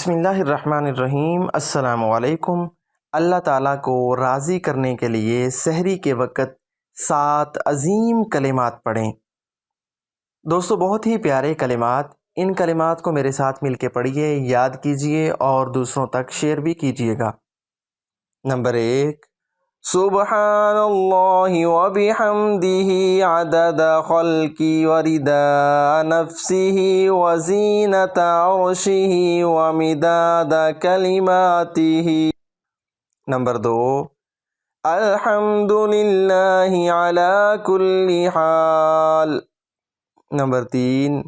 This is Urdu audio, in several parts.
بسم اللہ الرحمن الرحیم۔ السلام علیکم۔ اللہ تعالیٰ کو راضی کرنے کے لیے سحری کے وقت 7 عظیم کلمات پڑھیں۔ دوستو، بہت ہی پیارے کلمات، ان کلمات کو میرے ساتھ مل کے پڑھیے، یاد کیجئے اور دوسروں تک شیئر بھی کیجئے گا۔ نمبر 1، سبحان اللہ وبحمدہ عدد خلقہ ورضا نفسہ وزینۃ عرشہ ومداد کلماتہ۔ نمبر 2، الحمد للہ علی کل حال۔ نمبر 3،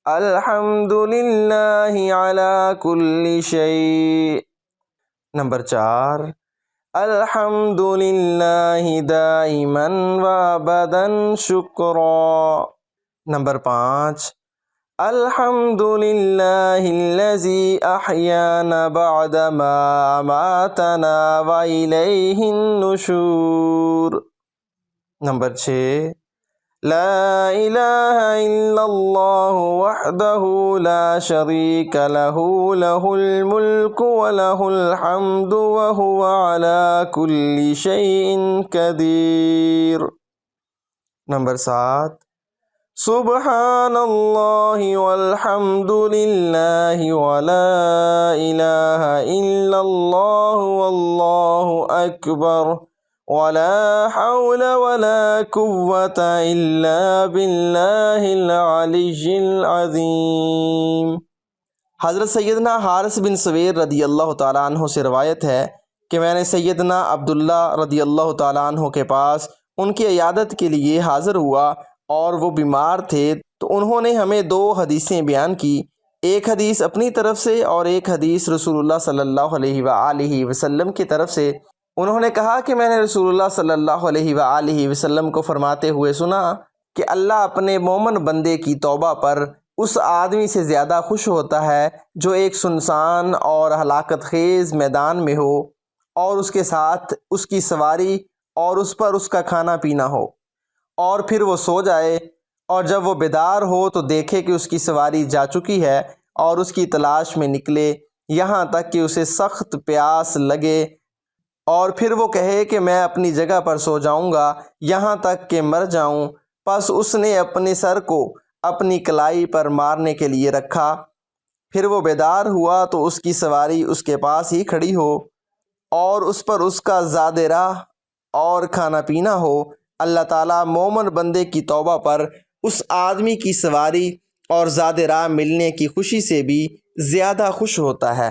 الحمد للہ علی کل شیء۔ نمبر 4، الحمد للہ دائما وابدا شکرا۔ نمبر 5، الحمد للہ الذی احیانا بعد ما اماتنا والیہ النشور۔ نمبر 6، لا الہ الا اللہ وحدہ لا شریک لہ لہ الملک ولہ الحمد وہو علی کل شیء قدیر۔ نمبر 7، سبحان اللہ والحمد للہ ولا الہ الا اللہ واللہ اکبر ولا حول ولا قوة الا باللہ العلی العظیم۔ حضرت سیدنا حارث بن سویر رضی اللہ تعالیٰ عنہ سے روایت ہے کہ میں نے سیدنا عبداللہ رضی اللہ تعالیٰ عنہ کے پاس ان کی عیادت کے لیے حاضر ہوا اور وہ بیمار تھے، تو انہوں نے ہمیں 2 حدیثیں بیان کی، ایک حدیث اپنی طرف سے اور ایک حدیث رسول اللہ صلی اللہ علیہ وآلہ وسلم کی طرف سے۔ انہوں نے کہا کہ میں نے رسول اللہ صلی اللہ علیہ وآلہ وسلم کو فرماتے ہوئے سنا کہ اللہ اپنے مومن بندے کی توبہ پر اس آدمی سے زیادہ خوش ہوتا ہے جو ایک سنسان اور ہلاکت خیز میدان میں ہو اور اس کے ساتھ اس کی سواری اور اس پر اس کا کھانا پینا ہو، اور پھر وہ سو جائے اور جب وہ بیدار ہو تو دیکھے کہ اس کی سواری جا چکی ہے اور اس کی تلاش میں نکلے یہاں تک کہ اسے سخت پیاس لگے، اور پھر وہ کہے کہ میں اپنی جگہ پر سو جاؤں گا یہاں تک کہ مر جاؤں، پس اس نے اپنے سر کو اپنی کلائی پر مارنے کے لیے رکھا، پھر وہ بیدار ہوا تو اس کی سواری اس کے پاس ہی کھڑی ہو اور اس پر اس کا زاد راہ اور کھانا پینا ہو، اللہ تعالیٰ مومن بندے کی توبہ پر اس آدمی کی سواری اور زاد راہ ملنے کی خوشی سے بھی زیادہ خوش ہوتا ہے۔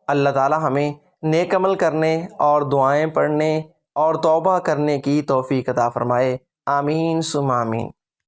اللہ تعالیٰ ہمیں نیک عمل کرنے اور دعائیں پڑھنے اور توبہ کرنے کی توفیق عطا فرمائے۔ آمین ثم آمین۔